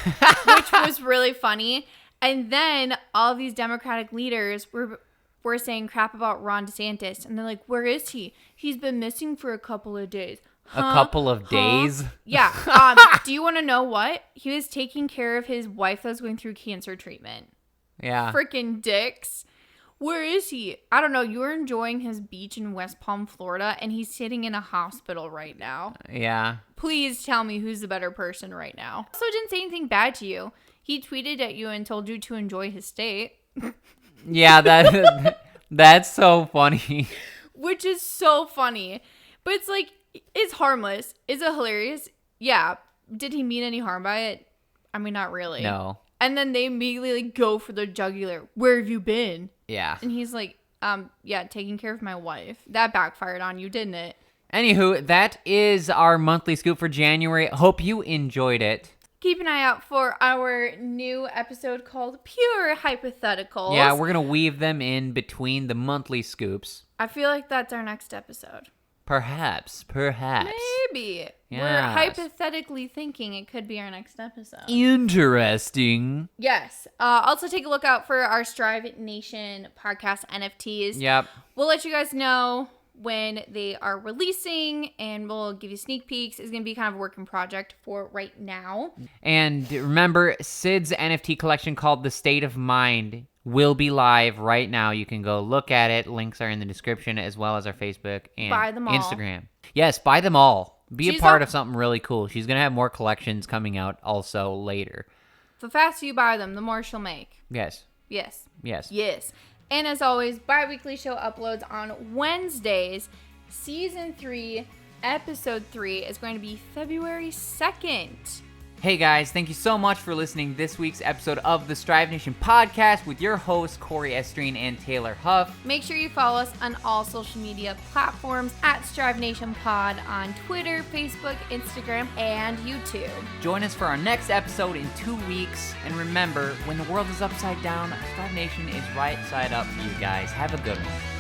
Speaker 2: Which was really funny. And then all these Democratic leaders were saying crap about Ron DeSantis. And they're like, "Where is he? He's been missing for a couple of days."
Speaker 1: A couple of days?
Speaker 2: Yeah. Do you want to know what? He was taking care of his wife that was going through cancer treatment.
Speaker 1: Yeah.
Speaker 2: Freaking dicks. Where is he? I don't know. You were enjoying his beach in West Palm, Florida, and he's sitting in a hospital right now.
Speaker 1: Yeah.
Speaker 2: Please tell me who's the better person right now. Also, didn't say anything bad to you. He tweeted at you and told you to enjoy his state.
Speaker 1: Yeah, that's so funny.
Speaker 2: Which is so funny. But it's like, it's harmless. Is it hilarious? Yeah. Did he mean any harm by it? I mean, not really.
Speaker 1: No.
Speaker 2: And then they immediately like, go for the jugular. Where have you been?
Speaker 1: Yeah.
Speaker 2: And he's like, yeah, taking care of my wife. That backfired on you, didn't it?
Speaker 1: Anywho, that is our monthly scoop for January. Hope you enjoyed it.
Speaker 2: Keep an eye out for our new episode called Pure Hypotheticals.
Speaker 1: Yeah, we're going to weave them in between the monthly scoops.
Speaker 2: I feel like that's our next episode.
Speaker 1: Perhaps.
Speaker 2: Maybe.
Speaker 1: Yes.
Speaker 2: We're hypothetically thinking it could be our next episode.
Speaker 1: Interesting.
Speaker 2: Yes. Also take a look out for our Strive Nation podcast NFTs.
Speaker 1: Yep.
Speaker 2: We'll let you guys know when they are releasing, and we'll give you sneak peeks. It's going to be kind of a working project for right now.
Speaker 1: And remember, Sid's NFT collection called The State of Mind will be live right now. You can go look at it. Links are in the description, as well as our Facebook and
Speaker 2: Buy them all.
Speaker 1: Instagram. Yes, buy them all. Be
Speaker 2: She's
Speaker 1: a part of something really cool. She's going to have more collections coming out also later.
Speaker 2: The faster you buy them, the more she'll make.
Speaker 1: Yes.
Speaker 2: Yes.
Speaker 1: Yes.
Speaker 2: Yes. And as always, bi-weekly show uploads on Wednesdays. Season 3, Episode 3 is going to be February 2nd.
Speaker 1: Hey guys, thank you so much for listening to this week's episode of the Strive Nation podcast with your hosts, Cory, Estreen, and Taylor Huff.
Speaker 2: Make sure you follow us on all social media platforms at Strive Nation Pod on Twitter, Facebook, Instagram, and YouTube.
Speaker 1: Join us for our next episode in 2 weeks. And remember, when the world is upside down, Strive Nation is right side up for you guys. Have a good one.